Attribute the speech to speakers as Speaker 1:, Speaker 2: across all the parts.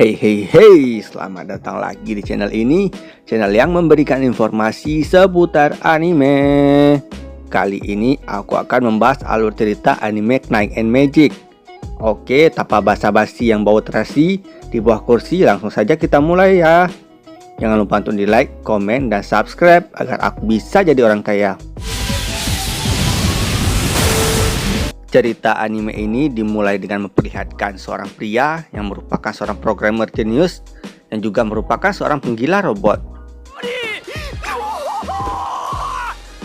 Speaker 1: Hey hey hey, selamat datang lagi di channel ini, channel yang memberikan informasi seputar anime. Kali ini aku akan membahas alur cerita anime Knight and Magic. Oke, tanpa basa-basi yang bau terasi, di bawah kursi langsung saja kita mulai ya. Jangan lupa untuk di like, komen, dan subscribe agar aku bisa jadi orang kaya. Cerita anime ini dimulai dengan memperlihatkan seorang pria yang merupakan seorang programmer jenius dan juga merupakan seorang penggila robot.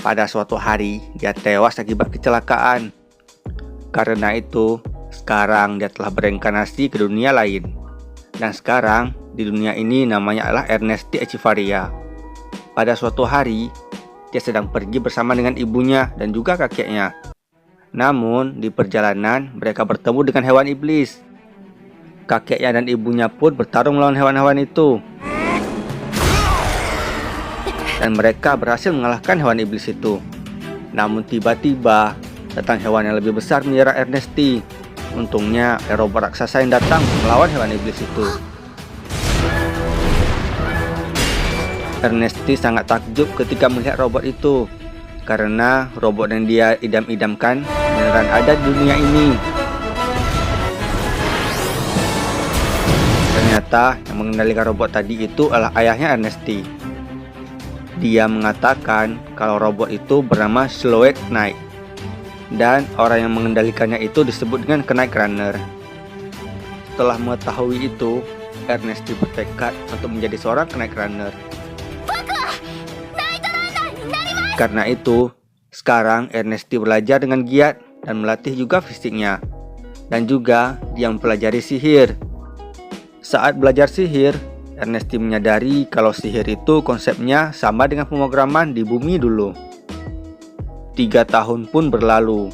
Speaker 1: Pada suatu hari, dia tewas akibat kecelakaan. Karena itu, sekarang dia telah bereinkarnasi ke dunia lain. Dan sekarang, di dunia ini namanya adalah Ernesti Echevarria. Pada suatu hari, dia sedang pergi bersama dengan ibunya dan juga kakeknya. Namun, di perjalanan mereka bertemu dengan hewan iblis. Kakeknya dan ibunya pun bertarung melawan hewan-hewan itu. Dan mereka berhasil mengalahkan hewan iblis itu. Namun tiba-tiba, datang hewan yang lebih besar menyerang Ernesti. Untungnya, ada robot raksasa yang datang melawan hewan iblis itu. Ernesti sangat takjub ketika melihat robot itu. Karena robot yang dia idam-idamkan beneran ada di dunia ini. Ternyata yang mengendalikan robot tadi itu adalah ayahnya Ernesti. Dia mengatakan kalau robot itu bernama Slow Knight. Dan orang yang mengendalikannya itu disebut dengan Knight Runner. Setelah mengetahui itu, Ernesti bertekad untuk menjadi seorang Knight Runner. Karena itu, sekarang Ernesti belajar dengan giat dan melatih juga fisiknya. Dan juga dia mempelajari sihir. Saat belajar sihir, Ernesti menyadari kalau sihir itu konsepnya sama dengan pemrograman di bumi dulu. 3 tahun pun berlalu.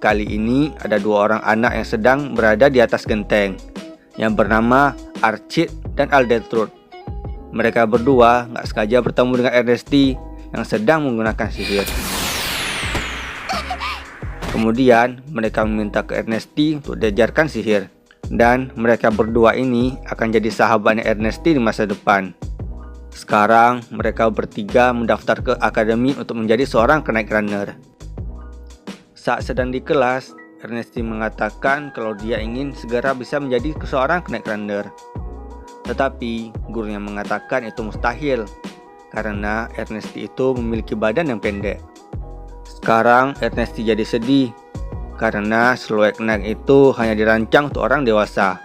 Speaker 1: Kali ini ada 2 orang anak yang sedang berada di atas genteng, yang bernama Archid dan Aldertrud. Mereka berdua gak sengaja bertemu dengan Ernesti yang sedang menggunakan sihir. Kemudian mereka meminta ke Ernesti untuk diajarkan sihir. Dan mereka berdua ini akan jadi sahabatnya Ernesti di masa depan. Sekarang mereka bertiga mendaftar ke akademi untuk menjadi seorang Knight Runner. Saat sedang di kelas, Ernesti mengatakan kalau dia ingin segera bisa menjadi seorang Knight Runner. Tetapi gurunya mengatakan itu mustahil, karena Ernesti itu memiliki badan yang pendek. Sekarang Ernesti jadi sedih, karena Slow Knight itu hanya dirancang untuk orang dewasa.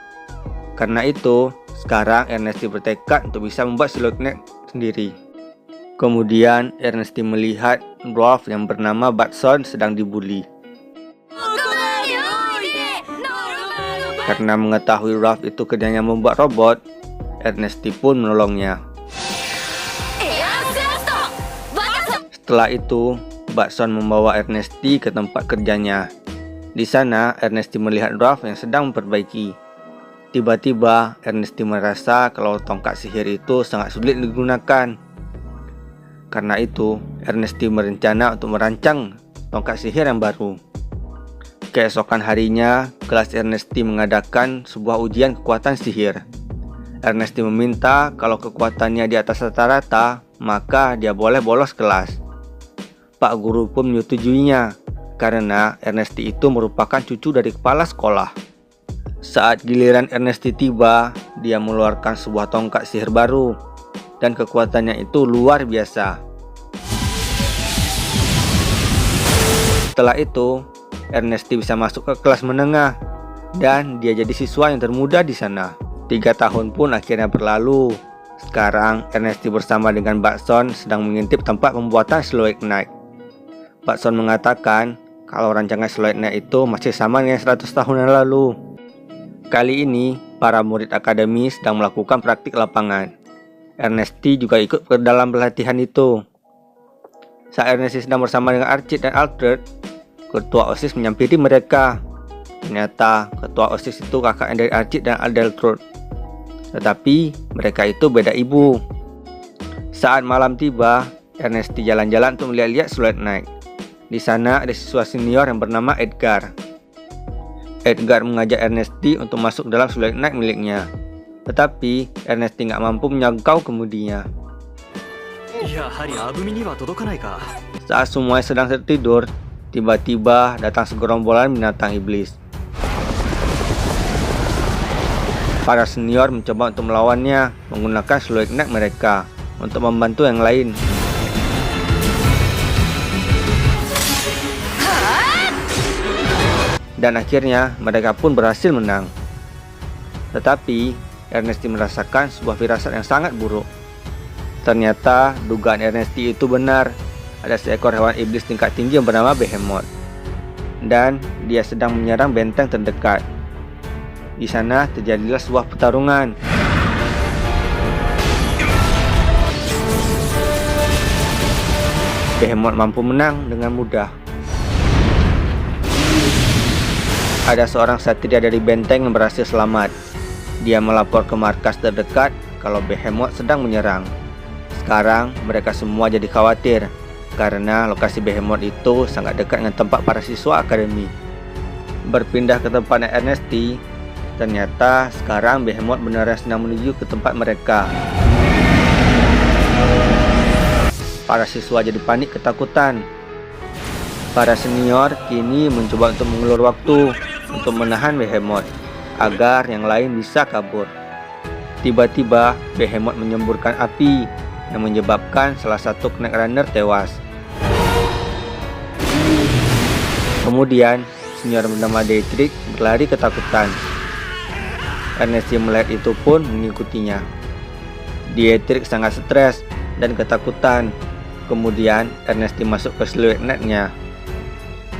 Speaker 1: Karena itu, sekarang Ernesti bertekad untuk bisa membuat Slow Knight sendiri. Kemudian Ernesti melihat dwarf yang bernama Batson sedang dibully. Karena mengetahui dwarf itu kerjanya membuat robot, Ernesti pun menolongnya. Setelah itu, Batson membawa Ernesti ke tempat kerjanya. Di sana, Ernesti melihat dwarf yang sedang memperbaiki. Tiba-tiba, Ernesti merasa kalau tongkat sihir itu sangat sulit digunakan. Karena itu, Ernesti berencana untuk merancang tongkat sihir yang baru. Keesokan harinya, kelas Ernesti mengadakan sebuah ujian kekuatan sihir. Ernesti meminta kalau kekuatannya di atas rata-rata, maka dia boleh bolos kelas. Pak guru pun menyetujuinya, karena Ernesti itu merupakan cucu dari kepala sekolah. Saat giliran Ernesti tiba, dia mengeluarkan sebuah tongkat sihir baru, dan kekuatannya itu luar biasa. Setelah itu, Ernesti bisa masuk ke kelas menengah, dan dia jadi siswa yang termuda di sana. 3 tahun pun akhirnya berlalu. Sekarang Ernesti bersama dengan Batson sedang mengintip tempat pembuatan Slow Knight. Batson mengatakan kalau rancangan Slow Knight itu masih sama dengan 100 tahun yang lalu. Kali ini, para murid akademi sedang melakukan praktik lapangan. Ernesti juga ikut ke dalam pelatihan itu. Saat Ernesti sedang bersama dengan Archid dan Alfred, ketua OSIS menyampiri mereka. Ternyata ketua OSIS itu kakaknya dari Archid dan Aldertrud. Tetapi mereka itu beda ibu. Saat malam tiba, Ernesti jalan-jalan untuk melihat-lihat Slow Knight. Di sana ada siswa senior yang bernama Edgar. Edgar mengajak Ernesti untuk masuk dalam Slow Knight miliknya. Tetapi Ernesti nggak mampu menjangkau kemudinya. Saat semuanya sedang tertidur, tiba-tiba datang segerombolan binatang iblis. Para senior mencoba untuk melawannya menggunakan slow ignite mereka untuk membantu yang lain. Dan akhirnya mereka pun berhasil menang. Tetapi Ernesti merasakan sebuah firasat yang sangat buruk. Ternyata dugaan Ernesti itu benar. Ada seekor hewan iblis tingkat tinggi yang bernama Behemoth. Dan dia sedang menyerang benteng terdekat. Di sana terjadilah sebuah pertarungan. Behemoth mampu menang dengan mudah. Ada seorang satria dari benteng yang berhasil selamat. Dia melapor ke markas terdekat kalau Behemoth sedang menyerang. Sekarang mereka semua jadi khawatir karena lokasi Behemoth itu sangat dekat dengan tempat para siswa akademi. Berpindah ke tempatnya Ernesti, ternyata sekarang Behemoth benar-benar sedang menuju ke tempat mereka. Para siswa jadi panik ketakutan. Para senior kini mencoba untuk mengulur waktu untuk menahan Behemoth agar yang lain bisa kabur. Tiba-tiba Behemoth menyemburkan api yang menyebabkan salah satu Knight Runner tewas. Kemudian senior bernama Dietrich berlari ketakutan. Ernesti melihat itu pun mengikutinya. Dietrich sangat stres dan ketakutan. Kemudian Ernesti masuk ke slow ignite-nya.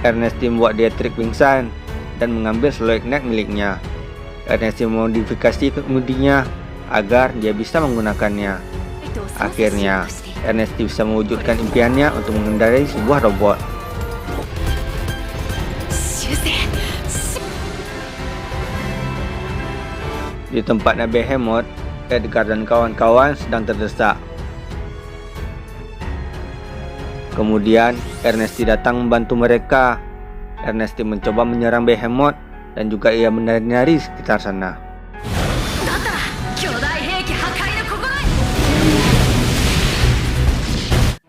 Speaker 1: Ernesti membuat Dietrich pingsan dan mengambil slow ignite miliknya. Ernesti memodifikasi kemudinya agar dia bisa menggunakannya. Akhirnya Ernesti bisa mewujudkan impiannya untuk mengendarai sebuah robot. Di tempatnya Behemoth, Edgar dan kawan-kawan sedang terdesak. Kemudian Ernesti datang membantu mereka. Ernesti mencoba menyerang Behemoth dan juga ia menari-nari sekitar sana.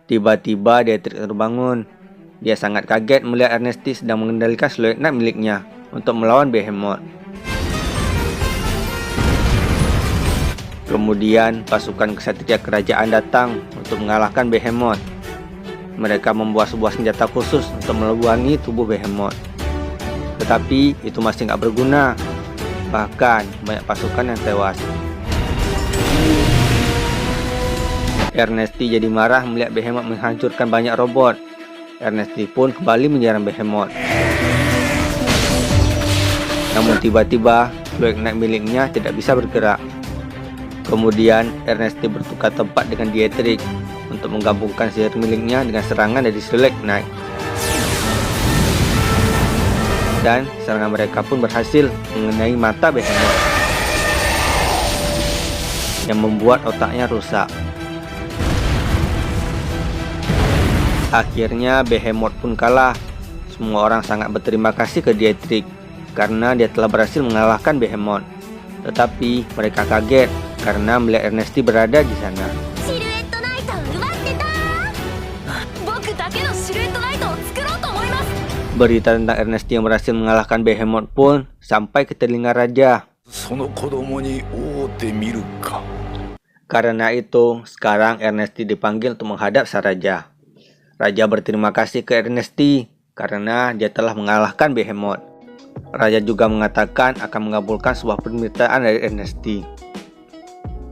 Speaker 1: Tiba-tiba Dietrich terbangun. Dia sangat kaget melihat Ernesti sedang mengendalikan slow ignite miliknya untuk melawan Behemoth. Kemudian pasukan kesatria kerajaan datang untuk mengalahkan Behemoth. Mereka membuat sebuah senjata khusus untuk melubangi tubuh Behemoth. Tetapi itu masih nggak berguna. Bahkan banyak pasukan yang tewas. Ernesti jadi marah melihat Behemoth menghancurkan banyak robot. Ernesti pun kembali menyerang Behemoth. Namun tiba-tiba slow ignite miliknya tidak bisa bergerak. Kemudian Ernesti bertukar tempat dengan Dietrich untuk menggabungkan sihir miliknya dengan serangan dari slow ignite. Dan serangan mereka pun berhasil mengenai mata Behemoth yang membuat otaknya rusak. Akhirnya Behemoth pun kalah. Semua orang sangat berterima kasih ke Dietrich karena dia telah berhasil mengalahkan Behemoth. Tetapi mereka kaget karena melihat Ernesti berada di sana. Berita tentang Ernesti yang berhasil mengalahkan Behemoth pun sampai ke telinga raja. Karena itu, sekarang Ernesti dipanggil untuk menghadap sang raja. Raja berterima kasih ke Ernesti karena dia telah mengalahkan Behemoth. Raja juga mengatakan akan mengabulkan sebuah permintaan dari Ernesti.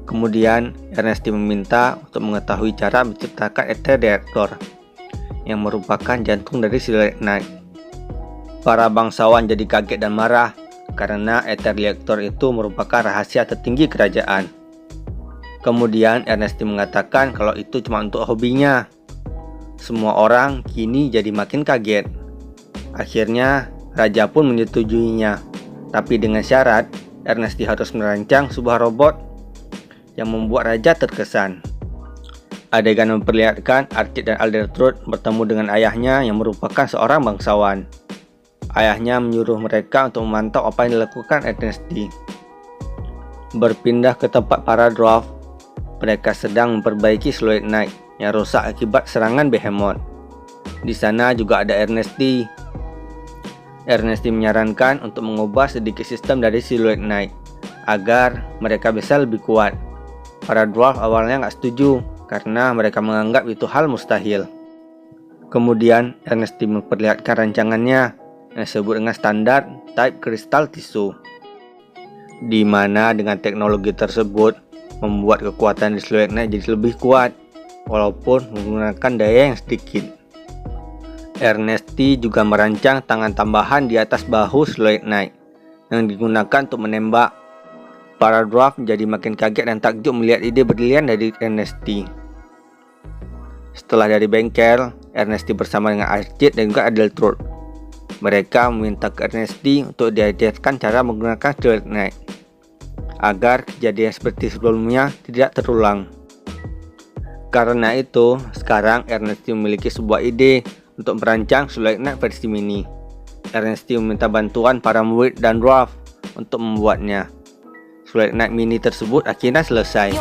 Speaker 1: Kemudian Ernesti meminta untuk mengetahui cara menciptakan Ether Reactor yang merupakan jantung dari Slow Ignite. Para bangsawan jadi kaget dan marah karena Ether Reactor itu merupakan rahasia tertinggi kerajaan. Kemudian Ernesti mengatakan kalau itu cuma untuk hobinya. Semua orang kini jadi makin kaget. Akhirnya raja pun menyetujuinya, tapi dengan syarat Ernesti harus merancang sebuah robot yang membuat raja terkesan. Adegan memperlihatkan Archie dan Aldertrud bertemu dengan ayahnya yang merupakan seorang bangsawan. Ayahnya menyuruh mereka untuk memantau apa yang dilakukan Ernesti. Berpindah ke tempat para dwarf, mereka sedang memperbaiki Slow Knight yang rusak akibat serangan Behemoth. Di sana juga ada Ernesti. Ernesti menyarankan untuk mengubah sedikit sistem dari Silhouette Knight agar mereka bisa lebih kuat. Para dwarf awalnya nggak setuju karena mereka menganggap itu hal mustahil. Kemudian Ernesti memperlihatkan rancangannya yang disebut dengan standar Type Crystal Tissue, di mana dengan teknologi tersebut membuat kekuatan di Silhouette Knight jadi lebih kuat walaupun menggunakan daya yang sedikit. Ernesti juga merancang tangan tambahan di atas bahu Silhouette Knight yang digunakan untuk menembak. Para dwarf menjadi makin kaget dan takjub melihat ide brilian dari Ernesti. Setelah dari bengkel, Ernesti bersama dengan Archit dan juga Adeltrud. Mereka meminta ke Ernesti untuk diajarkan cara menggunakan Silhouette Knight agar kejadian seperti sebelumnya tidak terulang. Karena itu, sekarang Ernesti memiliki sebuah ide untuk merancang Silhouette Knight versi mini. Ernesti meminta bantuan para murid dan dwarf untuk membuatnya. Silhouette Knight mini tersebut akhirnya selesai.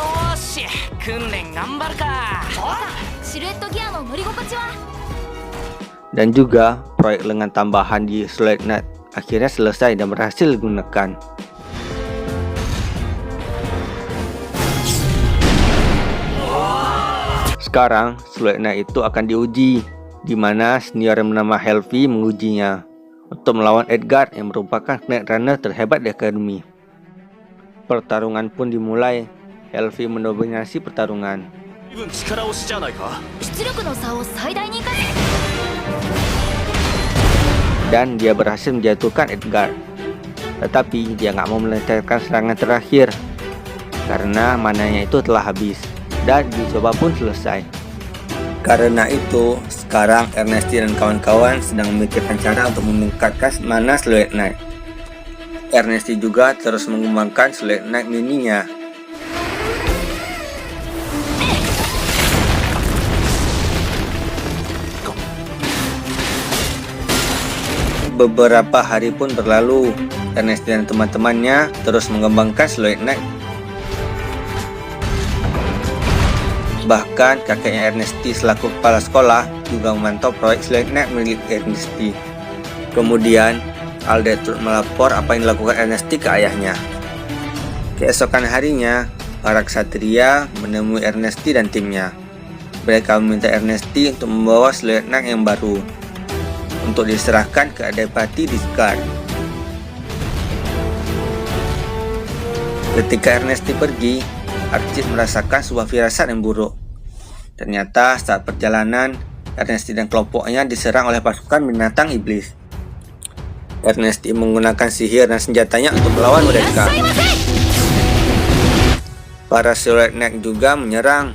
Speaker 1: Dan juga proyek lengan tambahan di Silhouette Knight akhirnya selesai dan berhasil digunakan. Sekarang Silhouette Knight itu akan diuji, di mana senior yang bernama Helvi mengujinya untuk melawan Edgar yang merupakan Knight Runner terhebat di akademi. Pertarungan pun dimulai. Helvi mendominasi pertarungan. Dan dia berhasil menjatuhkan Edgar. Tetapi dia nggak mau melancarkan serangan terakhir karena mananya itu telah habis dan dicoba pun selesai. Karena itu, sekarang Ernesti dan kawan-kawan sedang memikirkan cara untuk meningkatkan mana Silhouette Knight. Ernesti juga terus mengembangkan Silhouette Knight mininya. Beberapa hari pun berlalu. Ernesti dan teman-temannya terus mengembangkan Silhouette Knight. Bahkan kakeknya Ernesti selaku kepala sekolah juga memantau proyek Silhouette Knight milik Ernesti. Kemudian Adeltrud melapor apa yang dilakukan Ernesti ke ayahnya. Keesokan harinya, para ksatria menemui Ernesti dan timnya. Mereka meminta Ernesti untuk membawa Silhouette Knight yang baru untuk diserahkan ke Adipati Discard. Ketika Ernesti pergi, Archit merasakan sebuah firasat yang buruk. Ternyata saat perjalanan, Ernesti dan kelompoknya diserang oleh pasukan binatang iblis. Ernesti menggunakan sihir dan senjatanya untuk melawan mereka. Para Silhouette Knight juga menyerang.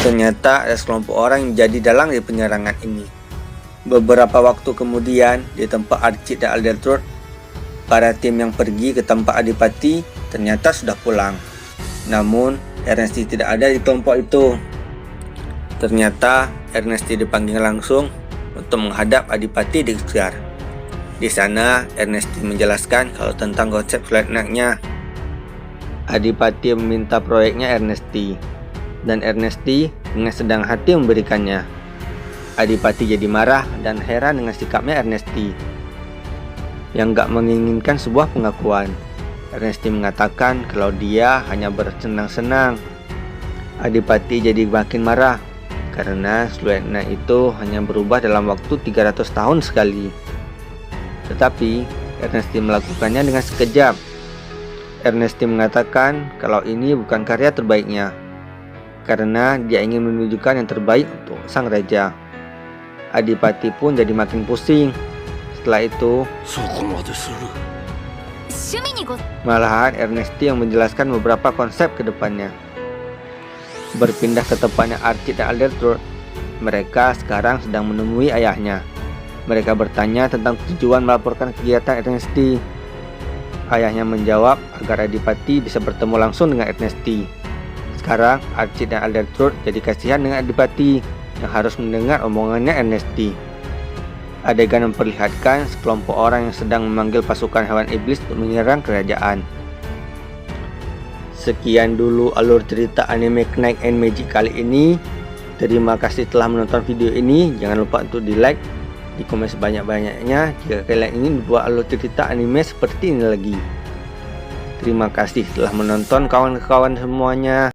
Speaker 1: Ternyata ada sekelompok orang yang menjadi dalang di penyerangan ini. Beberapa waktu kemudian, di tempat Archit dan Adeltrud, para tim yang pergi ke tempat Adipati ternyata sudah pulang. Namun, Ernesti tidak ada di kelompok itu. Ternyata Ernesti dipanggil langsung untuk menghadap Adipati Discard. Di sana, Ernesti menjelaskan kalau tentang konsep Silhouette Knight-nya. Adipati meminta proyeknya Ernesti, dan Ernesti dengan senang hati memberikannya. Adipati jadi marah dan heran dengan sikapnya Ernesti yang gak menginginkan sebuah pengakuan. Ernesti mengatakan kalau dia hanya bersenang-senang. Adipati jadi makin marah karena Silhouette Knight itu hanya berubah dalam waktu 300 tahun sekali. Tetapi Ernesti melakukannya dengan sekejap. Ernesti mengatakan kalau ini bukan karya terbaiknya karena dia ingin menunjukkan yang terbaik untuk sang raja. Adipati pun jadi makin pusing. Setelah itu, malahan Ernesti yang menjelaskan beberapa konsep ke depannya. Berpindah ke tempatnya Archit dan Adeltrud, mereka sekarang sedang menemui ayahnya. Mereka bertanya tentang tujuan melaporkan kegiatan Ernesti. Ayahnya menjawab agar Adipati bisa bertemu langsung dengan Ernesti. Sekarang Archit dan Adeltrud jadi kasihan dengan Adipati yang harus mendengar omongannya Ernesti. Adegan memperlihatkan sekelompok orang yang sedang memanggil pasukan hewan iblis untuk menyerang kerajaan. Sekian dulu alur cerita anime Knight and Magic kali ini. Terima kasih telah menonton video ini. Jangan lupa untuk di like, di komen sebanyak-banyaknya jika kalian ingin buat alur cerita anime seperti ini lagi. Terima kasih telah menonton kawan-kawan semuanya.